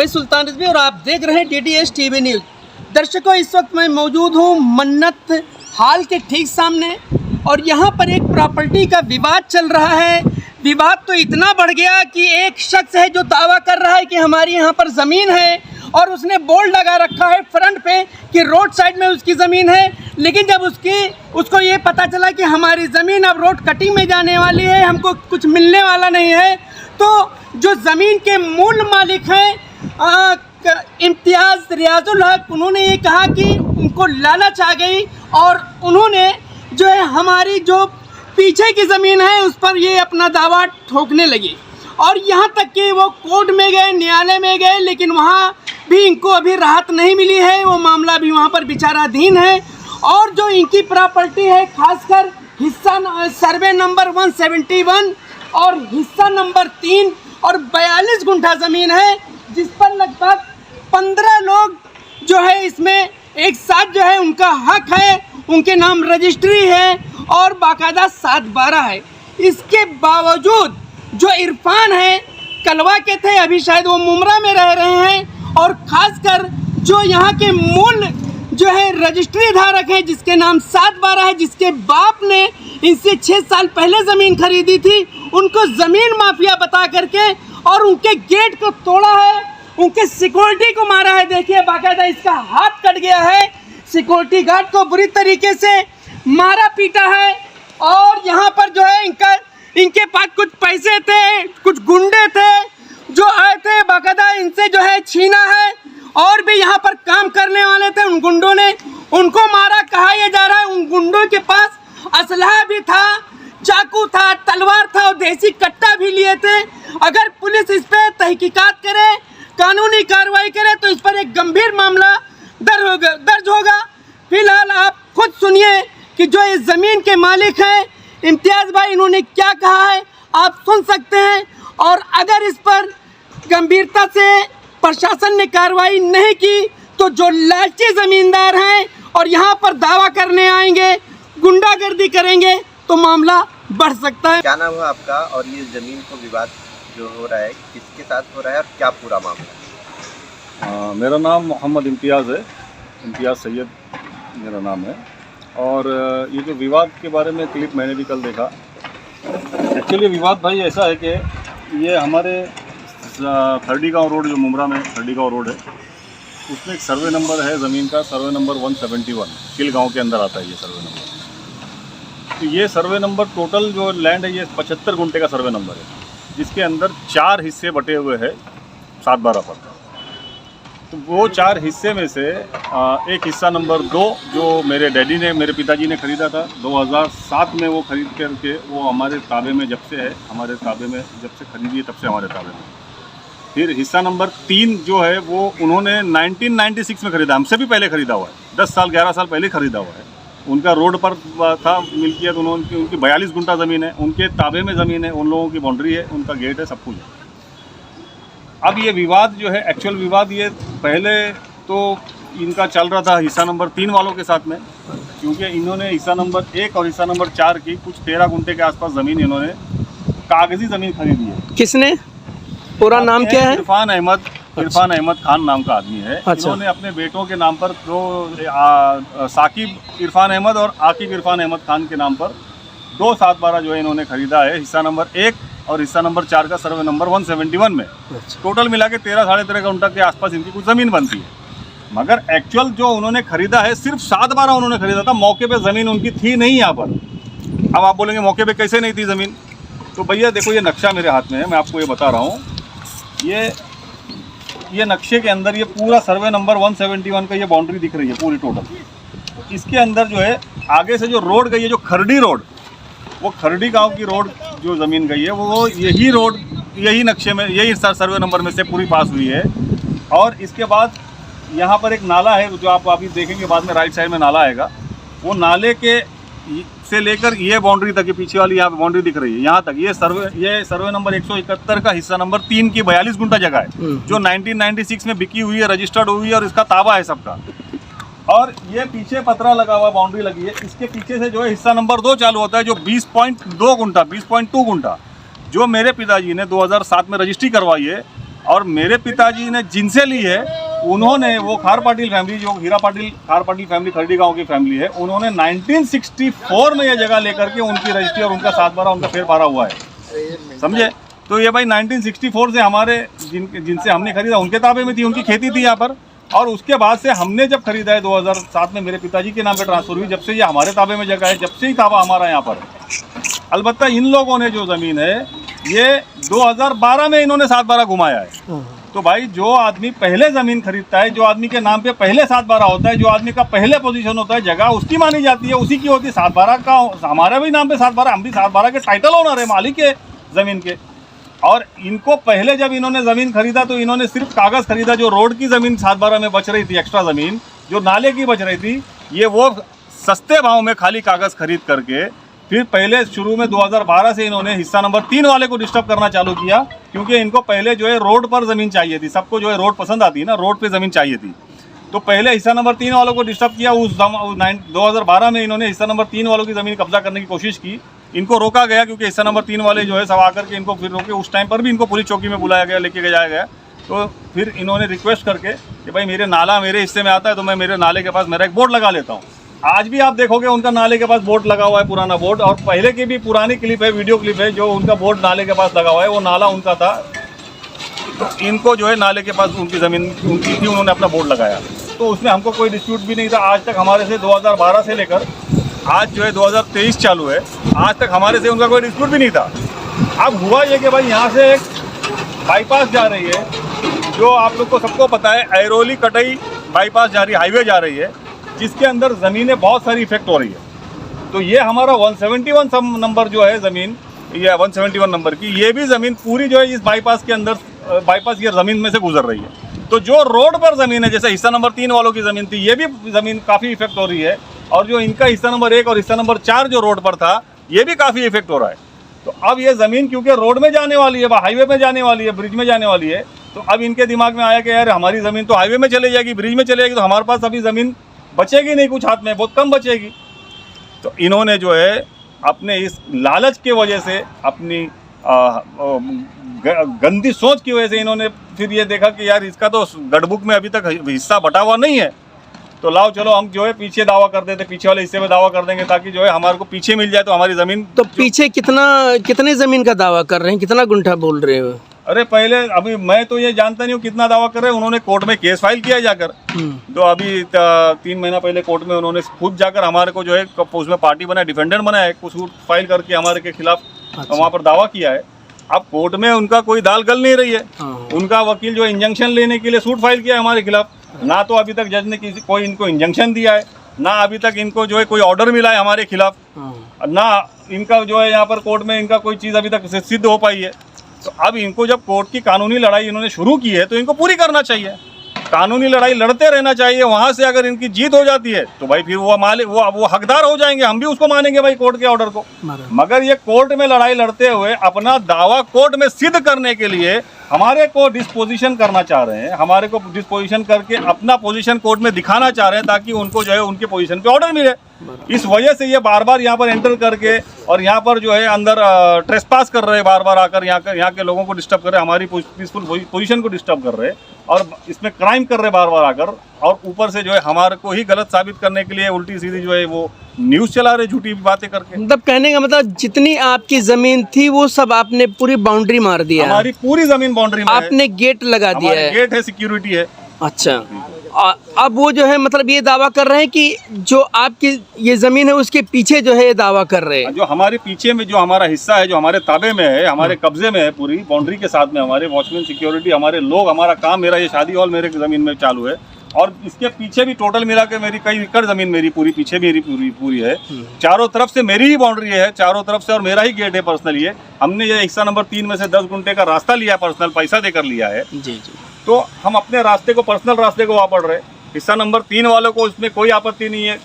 मैं सुल्तान रिजवी और आप देख रहे हैं DDS TV न्यूज़। दर्शकों, इस वक्त मैं मौजूद हूँ मन्नत हाल के ठीक सामने और यहाँ पर एक प्रॉपर्टी का विवाद चल रहा है। विवाद तो इतना बढ़ गया कि एक शख्स है जो दावा कर रहा है कि हमारी यहाँ पर ज़मीन है और उसने बोर्ड लगा रखा है फ्रंट पे कि रोड साइड में उसकी ज़मीन है, लेकिन जब उसको ये पता चला कि हमारी ज़मीन अब रोड कटिंग में जाने वाली है, हमको कुछ मिलने वाला नहीं है, तो जो ज़मीन के मूल मालिक हैं इम्तियाज़ रियाजुल हक, उन्होंने ये कहा कि उनको लालच आ गई और उन्होंने जो है हमारी जो पीछे की ज़मीन है उस पर ये अपना दावा ठोकने लगी और यहाँ तक कि वो कोर्ट में गए, न्यायालय में गए, लेकिन वहाँ भी इनको अभी राहत नहीं मिली है। वो मामला भी वहाँ पर विचाराधीन है और जो इनकी प्रॉपर्टी है, खासकर हिस्सा सर्वे नंबर 171 और हिस्सा नंबर 3 और 42 गुंठा ज़मीन है, जिस पर लगभग 15 लोग जो है इसमें एक साथ जो है उनका हक है, उनके नाम रजिस्ट्री है और बाकायदा 7/12 है। इसके बावजूद जो इरफान है, कलवा के थे, अभी शायद वो मुमरा में रह रहे हैं और ख़ासकर जो यहाँ के मूल जो है रजिस्ट्री धारक है जिसके नाम 7/12 है, जिसके बाप ने इनसे 6 साल पहले ज़मीन खरीदी थी, उनको ज़मीन माफिया बता करके और उनके गेट को तोड़ा है, उनके सिक्योरिटी को मारा है। देखिए बाकायदा इसका हाथ कट गया है, सिक्योरिटी गार्ड को बुरी तरीके से मारा पीटा है और यहाँ पर जो है इनके पास कुछ पैसे थे, कुछ गुंडे थे जो आए थे, बाकायदा इनसे जो है छीना है और भी यहाँ पर काम करने वाले थे, उन गुंडों ने उनको मारा। कहा यह जा रहा है उन गुंडों के पास असलहा भी था, चाकू था, तलवार था और देसी कट्टा भी लिए थे। अगर पुलिस इस पर तहकीकात करे, कानूनी कार्रवाई करे तो इस पर एक गंभीर मामला दर्ज होगा। फिलहाल आप खुद सुनिए कि जो इस ज़मीन के मालिक हैं इम्तियाज़ भाई, इन्होंने क्या कहा है, आप सुन सकते हैं। और अगर इस पर गंभीरता से प्रशासन ने कार्रवाई नहीं की तो जो लालची ज़मींदार हैं और यहाँ पर दावा करने आएंगे, गुंडागर्दी करेंगे तो मामला बढ़ सकता है। क्या नाम है आपका और ये ज़मीन को विवाद जो हो रहा है किसके साथ हो रहा है और क्या पूरा मामला है? मेरा नाम मोहम्मद इम्तियाज़ है, इम्तियाज़ सैयद मेरा नाम है। और ये जो विवाद के बारे में क्लिप मैंने भी कल देखा। एक्चुअली विवाद भाई ऐसा है कि ये हमारे खरडी गाँव रोड, जो मुमरा में खरडी गाँव रोड है, उसमें एक सर्वे नंबर है ज़मीन का, सर्वे नंबर 171 किल गाँव के अंदर आता है ये सर्वे नंबर। तो ये सर्वे नंबर टोटल जो लैंड है ये 75 गुंठे का सर्वे नंबर है, जिसके अंदर 4 हिस्से बटे हुए हैं 7/12 पर। तो वो 4 हिस्से में से एक हिस्सा नंबर 2 जो मेरे पिताजी ने ख़रीदा था 2007 में, वो ख़रीद करके वो हमारे ताबे में जब से है, हमारे ताबे में जब से खरीदी है तब से हमारे ताबे में। फिर हिस्सा नंबर 3 जो है वो उन्होंने 1996 में ख़रीदा, हमसे भी पहले ख़रीदा हुआ है, 10 साल 11 साल पहले ख़रीदा हुआ है। उनका रोड पर था मिल्कियत, उनकी 42 गुंठा ज़मीन है, उनके ताबे में ज़मीन है, उन लोगों की बाउंड्री है, उनका गेट है, सब कुछ है। अब ये विवाद जो है, एक्चुअल विवाद ये पहले तो इनका चल रहा था हिस्सा नंबर 3 वालों के साथ में, क्योंकि इन्होंने हिस्सा नंबर 1 और हिस्सा नंबर 4 की कुछ 13 गुंठे के आसपास ज़मीन इन्होंने कागजी ज़मीन खरीदी है। किसने? पूरा नाम क्या है? इरफान अहमद खान नाम का आदमी है। अच्छा। इन्होंने अपने बेटों के नाम पर साकिब इरफान अहमद और आकिब इरफान अहमद खान के नाम पर 2 7/12 जो है इन्होंने ख़रीदा है, हिस्सा नंबर 1 और हिस्सा नंबर 4 का सर्वे नंबर 171 में। अच्छा। टोटल मिला के 13 साढ़े 13 गुंठा के आसपास इनकी कुछ ज़मीन बनती है। मगर एक्चुअल जो उन्होंने ख़रीदा है सिर्फ 7/12 उन्होंने ख़रीदा था, मौके पे ज़मीन उनकी थी नहीं यहाँ पर। अब आप बोलेंगे मौके पे कैसे नहीं थी ज़मीन, तो भैया देखो ये नक्शा मेरे हाथ में है, मैं आपको ये बता रहा हूँ। ये नक्शे के अंदर ये पूरा सर्वे नंबर 171 का ये बाउंड्री दिख रही है पूरी टोटल। इसके अंदर जो है आगे से जो रोड गई है, जो खरडी रोड, वो खरडी गांव की रोड जो ज़मीन गई है वो यही रोड यही नक्शे में, यही सर्वे नंबर में से पूरी पास हुई है। और इसके बाद यहाँ पर एक नाला है जो आप अभी देखेंगे बाद में, राइट साइड में नाला आएगा, वो नाले के से लेकर ये बाउंड्री तक, ये पीछे वाली यहाँ पे बाउंड्री दिख रही है, यहाँ तक ये सर्वे नंबर 171 का हिस्सा नंबर 3 की 42 गुंठा जगह है, जो 1996 में बिकी हुई है, रजिस्टर्ड हुई है और इसका ताबा है सबका। और ये पीछे पतरा लगा हुआ, बाउंड्री लगी है, इसके पीछे से जो है हिस्सा नंबर 2 चालू होता है, जो 20.2 गुंठा जो मेरे पिताजी ने 2007 में रजिस्ट्री करवाई है, और मेरे पिताजी ने जिनसे ली है उन्होंने, वो खार पाटिल फैमिली, जो हीरा पाटिल खार पाटिल फैमिली खरडी गांव की फैमिली है, उन्होंने 1964 में ये जगह लेकर के उनकी रजिस्ट्री और उनका 7 बारा उनका फेर पारा हुआ है, समझे। तो ये भाई 1964 से हमारे जिनसे हमने खरीदा उनके ताबे में थी, उनकी खेती थी यहाँ पर। और उसके बाद से हमने जब खरीदा है 2007 में मेरे पिताजी के नाम पे ट्रांसफर हुई, जब से ये हमारे ताबे में जगह है, जब से ही ताबा हमारा यहाँ पर है। अलबत्ता इन लोगों ने जो ज़मीन है ये 2012 में इन्होंने 7 बारा घुमाया है। तो भाई जो आदमी पहले ज़मीन खरीदता है, जो आदमी के नाम पे पहले 7 बारा होता है, जो आदमी का पहले पोजीशन होता है, जगह उसकी मानी जाती है, उसी की होती है। 7 बारा का हमारे भी नाम पे 7 बारा, हम भी 7 बारा के टाइटल ओनर है, मालिक है ज़मीन के। और इनको पहले जब इन्होंने ज़मीन खरीदा तो इन्होंने सिर्फ कागज़ खरीदा, जो रोड की ज़मीन 7 बारा में बच रही थी, एक्स्ट्रा ज़मीन जो नाले की बच रही थी, ये वो सस्ते भाव में खाली कागज़ खरीद करके फिर पहले शुरू में 2012 से इन्होंने हिस्सा नंबर 3 वाले को डिस्टर्ब करना चालू किया, क्योंकि इनको पहले जो है रोड पर ज़मीन चाहिए थी। सबको जो है रोड पसंद आती है ना, रोड पे ज़मीन चाहिए थी। तो पहले हिस्सा नंबर 3 वालों को डिस्टर्ब किया। 2012 में इन्होंने हिस्सा नंबर 3 वालों की ज़मीन कब्जा करने की कोशिश की। इनको रोका गया क्योंकि हिस्सा नंबर 3 वाले जो है सब आकर के इनको फिर रोके। उस टाइम पर भी इनको पुलिस चौकी में बुलाया गया, लेके जाया गया। तो फिर इन्होंने रिक्वेस्ट करके कि भाई मेरे नाला मेरे हिस्से में आता है तो मैं मेरे नाले के पास मेरा एक बोर्ड लगा लेता हूँ। आज भी आप देखोगे उनका नाले के पास बोर्ड लगा हुआ है, पुराना बोर्ड। और पहले की भी पुरानी क्लिप है, वीडियो क्लिप है, जो उनका बोर्ड नाले के पास लगा हुआ है, वो नाला उनका था। तो इनको जो है नाले के पास उनकी ज़मीन उनकी थी, उन्होंने अपना बोर्ड लगाया। तो उसमें हमको कोई डिस्प्यूट भी नहीं था। आज तक हमारे से 2012 से लेकर आज जो है 2023 चालू है, आज तक हमारे से उनका कोई डिस्प्यूट भी नहीं था। अब हुआ ये कि भाई यहाँ से एक बाईपास जा रही है, जो आप लोग को सबको पता है, ऐरोली कटई बाईपास जा रही है, हाईवे जा रही है, जिसके अंदर ज़मीनें बहुत सारी इफेक्ट हो रही है। तो ये हमारा 171 नंबर जो है ज़मीन, ये 171 नंबर की ये भी ज़मीन पूरी जो है इस बाईपास के अंदर, बाईपास की ज़मीन में से गुजर रही है। तो जो रोड पर ज़मीन है, जैसे हिस्सा नंबर 3 वालों की ज़मीन थी, ये भी ज़मीन काफ़ी इफेक्ट हो रही है। और जो इनका हिस्सा नंबर 1 और हिस्सा नंबर 4 जो रोड पर था, ये भी काफ़ी इफेक्ट हो रहा है। तो अब ये ज़मीन क्योंकि रोड में जाने वाली है, हाईवे में जाने वाली है, ब्रिज में जाने वाली है, तो अब इनके दिमाग में आया कि यार हमारी ज़मीन तो हाईवे में चले जाएगी, ब्रिज में चले जाएगी, तो हमारे पास अभी ज़मीन बचेगी नहीं, कुछ हाथ में बहुत कम बचेगी। तो इन्होंने जो है अपने इस लालच के वजह से, अपनी गंदी सोच की वजह से इन्होंने फिर ये देखा कि यार इसका तो गढ़बुक में अभी तक हिस्सा बटा हुआ नहीं है, तो लाओ चलो हम जो है पीछे दावा कर देते, पीछे वाले हिस्से में दावा कर देंगे, ताकि जो है हमारे को पीछे मिल जाए तो हमारी ज़मीन। तो पीछे कितने ज़मीन का दावा कर रहे हैं, कितना गुंठा बोल रहे हो? अरे पहले अभी मैं तो ये जानता नहीं हूँ कितना दावा कर रहे हैं। उन्होंने कोर्ट में केस फाइल किया जाकर, तो अभी 3 महीना पहले कोर्ट में उन्होंने खुद जाकर हमारे को जो है उसमें पार्टी बनाया, डिफेंडेंट बनाया है, कुछ फाइल करके हमारे के खिलाफ वहाँ पर दावा किया है। अब कोर्ट में उनका कोई दाल गल नहीं रही है। उनका वकील जो इंजंक्शन लेने के लिए सूट फाइल किया है हमारे खिलाफ, ना तो अभी तक जज ने कोई इनको इंजंक्शन दिया है, ना अभी तक इनको जो है कोई ऑर्डर मिला है हमारे खिलाफ, ना इनका जो है यहाँ पर कोर्ट में इनका कोई चीज़ अभी तक सिद्ध हो पाई है। तो अब इनको जब कोर्ट की कानूनी लड़ाई इन्होंने शुरू की है तो इनको पूरी करना चाहिए, कानूनी लड़ाई लड़ते रहना चाहिए। वहाँ से अगर इनकी जीत हो जाती है तो भाई फिर वो हकदार हो जाएंगे, हम भी उसको मानेंगे भाई कोर्ट के ऑर्डर को। मगर ये कोर्ट में लड़ाई लड़ते हुए अपना दावा कोर्ट में सिद्ध करने के लिए हमारे को डिस्पोजिशन करना चाह रहे हैं, हमारे को डिस्पोजिशन करके अपना पोजीशन कोर्ट में दिखाना चाह रहे हैं, ताकि उनको जो है उनके पोजीशन पे ऑर्डर मिले। इस वजह से ये बार बार यहाँ पर एंटर करके और यहाँ पर जो है अंदर ट्रेसपास कर रहे हैं, बार बार आकर यहाँ के लोगों को डिस्टर्ब कर रहे हैं, हमारी पीसफुल पोजीशन को डिस्टर्ब कर रहे हैं और इसमें क्राइम कर रहे हैं बार बार आकर। और ऊपर से जो है हमारे को ही गलत साबित करने के लिए उल्टी सीधी जो है वो न्यूज़ चला रहे, झूठी बातें करके। मतलब कहने का मतलब जितनी आपकी ज़मीन थी वो सब आपने पूरी बाउंड्री मार दिया, हमारी पूरी ज़मीन बाउंड्री में आपने गेट लगा दिया है, गेट है, सिक्योरिटी है। अच्छा, अब वो जो है मतलब ये दावा कर रहे हैं कि जो आपकी ये ज़मीन है उसके पीछे जो है ये दावा कर रहे हैं, जो हमारे पीछे में जो हमारा हिस्सा है, जो हमारे ताबे में है, हमारे कब्जे में है, पूरी बाउंड्री के साथ में हमारे वॉचमैन, सिक्योरिटी, हमारे लोग, हमारा काम, मेरा ये शादी हॉल मेरे ज़मीन में चालू है। और इसके पीछे भी टोटल मिला के मेरी कई एकड़ ज़मीन मेरी पूरी पीछे मेरी पूरी है, चारों तरफ से मेरी ही बाउंड्री है, चारों तरफ से, और मेरा ही गेट है पर्सनल। ये हमने ये हिस्सा नंबर 3 में से 10 गुंठे का रास्ता लिया, पर्सनल पैसा देकर लिया है जी। तो हम अपने रास्ते को, पर्सनल रास्ते को वापस रहे। हिस्सा नंबर 3 वालों को इसमें कोई आपत्ति नहीं है।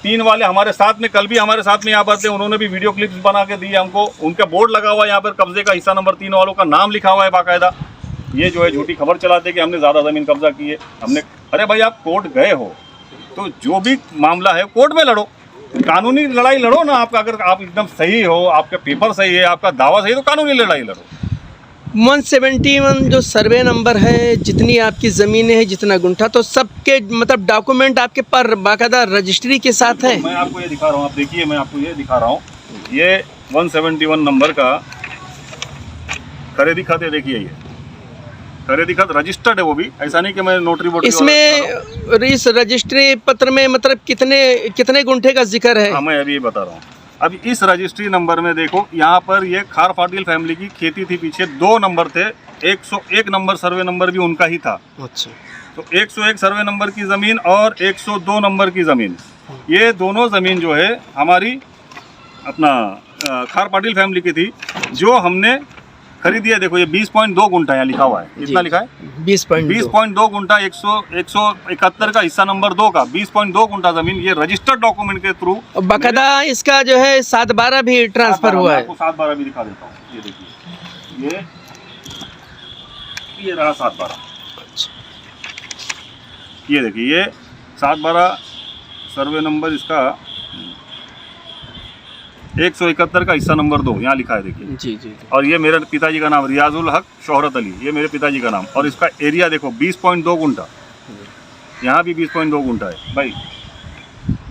3 वाले हमारे साथ में, कल भी हमारे साथ में यहाँ पर थे, उन्होंने भी वीडियो क्लिप्स बना के दिए हमको, उनका बोर्ड लगा हुआ है यहाँ पर कब्जे का, हिस्सा नंबर 3 वालों का नाम लिखा हुआ है बाकायदा। ये जो है झूठी खबर चलाते कि हमने ज़्यादा ज़मीन कब्जा की है। हमने, अरे भाई आप कोर्ट गए हो तो जो भी मामला है कोर्ट में लड़ो, कानूनी लड़ाई लड़ो ना। आपका अगर आप एकदम सही हो, आपके पेपर सही है, आपका दावा सही है, तो कानूनी लड़ाई लड़ो। 171 जो सर्वे नंबर है, जितनी आपकी ज़मीनें हैं, जितना गुंठा, तो सबके मतलब डॉक्यूमेंट आपके पर बाकायदा रजिस्ट्री के साथ है। मैं आपको ये दिखा रहा हूँ, आप देखिए, मैं आपको ये दिखा रहा हूँ, ये 171 नंबर का खरीदी खाते, देखिए ये खरीदी खत रजिस्टर्ड है, वो भी ऐसा नहीं कि मैं नोटरी बोर्ड इसमें इस रजिस्ट्री पत्र में मतलब कितने गुंठे का जिक्र है? हाँ, मैं अभी ये बता रहा हूँ। अब इस रजिस्ट्री नंबर में देखो, यहाँ पर ये खार पाटिल फैमिली की खेती थी, पीछे 2 नंबर थे, 101 नंबर सर्वे नंबर भी उनका ही था। अच्छा, तो 101 सर्वे नंबर की ज़मीन और 102 नंबर की ज़मीन, ये दोनों ज़मीन जो है हमारी अपना खार पाटिल फैमिली की थी, जो हमने खरीदी है। देखो ये 20.2 गुंठा यहाँ लिखा हुआ है, कितना लिखा है? 20.2 गुंठा, 171 का हिस्सा नंबर 2 का 20.2 गुंठा जमीन, ये रजिस्टर्ड डॉक्यूमेंट के थ्रू बकायदा इसका जो है 7/12 भी ट्रांसफर हुआ है। आपको 7/12 भी दिखा देता हूँ, ये देखिए, ये रहा 7/12, ये देखिए, ये 7/12 सर्वे नंबर इसका 171 का हिस्सा नंबर 2 यहाँ लिखा है, देखिए जी जी। और ये मेरे पिताजी का नाम रियाजुल हक शोहरत अली, ये मेरे पिताजी का नाम, और इसका एरिया देखो 20.2 गुंठा, यहाँ भी 20.2 गुंठा है भाई।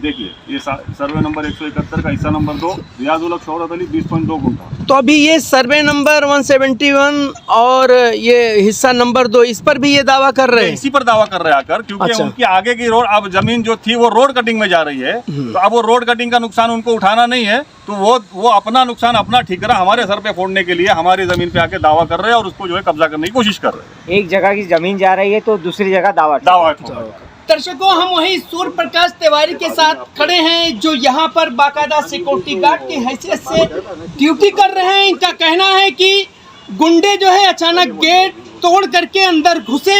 देखिए ये सर्वे नंबर 171 का हिस्सा नंबर 2 रियाजुल हक शोहरत अली 20.2 गुंठा। तो अभी ये सर्वे नंबर 171 और ये हिस्सा नंबर 2, इस पर भी ये दावा कर रहे हैं? इसी पर दावा कर रहे हैं आकर, क्योंकि अच्छा। उनकी आगे की रोड, अब जमीन जो थी वो रोड कटिंग में जा रही है, तो अब वो रोड कटिंग का नुकसान उनको उठाना नहीं है, तो वो अपना नुकसान, अपना ठिकरा हमारे सर पे फोड़ने के लिए हमारी जमीन पे आके दावा कर रहे हैं और उसको जो है कब्जा करने की कोशिश कर रहे हैं। एक जगह की जमीन जा रही है तो दूसरी जगह दावा दर्शकों, हम वही सूर्य प्रकाश तिवारी के साथ खड़े हैं, जो यहाँ पर बाकायदा सिक्योरिटी गार्ड की हैसियत से ड्यूटी कर रहे हैं। इनका कहना है कि गुंडे जो है अचानक गेट तोड़ करके अंदर घुसे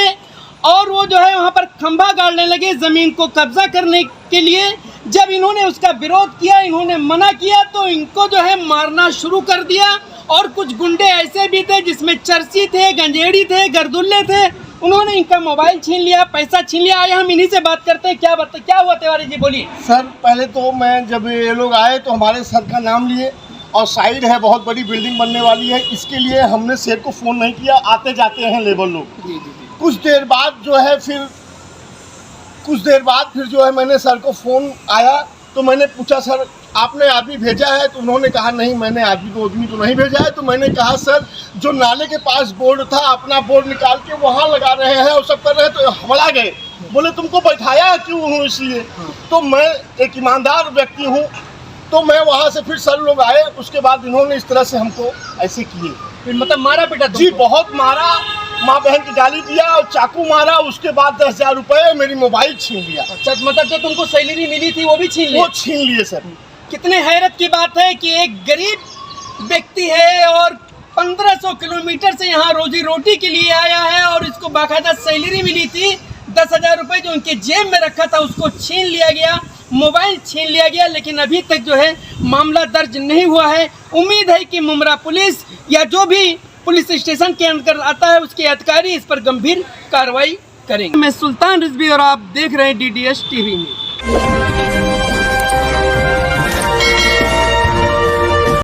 और वो जो है वहाँ पर खंभा गाड़ने लगे जमीन को कब्जा करने के लिए। जब इन्होंने उसका विरोध किया, इन्होंने मना किया, तो इनको जो है मारना शुरू कर दिया। और कुछ गुंडे ऐसे भी थे जिसमें चर्ची थे, गंजेड़ी थे, गर्दुल्ले थे, उन्होंने इनका मोबाइल छीन लिया, पैसा छीन लिया। आइए हम इन्हीं से बात करते हैं, क्या हुआ तिवारी जी, बोलिए। सर पहले तो मैं जब ये लोग आए तो हमारे सर का नाम लिए, और साइड है, बहुत बड़ी बिल्डिंग बनने वाली है, इसके लिए हमने सर को फ़ोन नहीं किया, आते जाते हैं लेबर लोग। कुछ देर बाद जो है फिर जो है मैंने सर को फ़ोन आया, तो मैंने पूछा सर आपने आदमी भेजा है? तो उन्होंने कहा नहीं, मैंने आदमी तो नहीं भेजा है। तो मैंने कहा सर जो नाले के पास बोर्ड था, अपना बोर्ड निकाल के वहाँ लगा रहे हैं और सब कर रहे हैं, तो हमारा गए। बोले तुमको बैठाया क्यों हूँ? इसलिए तो मैं एक ईमानदार व्यक्ति हूँ। तो मैं वहाँ से फिर सर लोग आए, उसके बाद इन्होंने इस तरह से हमको ऐसे किए, फिर मतलब मारा पीटा? जी बहुत मारा, माँ बहन की गाली दिया और चाकू मारा। उसके बाद 10,000 रुपये, मेरी मोबाइल छीन लिया। अच्छा, मतलब जो तुमको सैलरी मिली थी वो भी छीन ली? वो छीन लिए सर। कितने हैरत की बात है कि एक गरीब व्यक्ति है और 1500 किलोमीटर से यहाँ रोजी रोटी के लिए आया है और इसको बाकायदा सैलरी मिली थी। 10,000 रुपये जो उनके जेब में रखा था उसको छीन लिया गया, मोबाइल छीन लिया गया। लेकिन अभी तक जो है मामला दर्ज नहीं हुआ है। उम्मीद है कि मुमरा पुलिस या जो भी पुलिस स्टेशन के अंदर आता है उसके अधिकारी इस पर गंभीर कार्रवाई करेंगे। मैं सुल्तान रिजवी और आप देख रहे हैं DDS TV न्यूज़।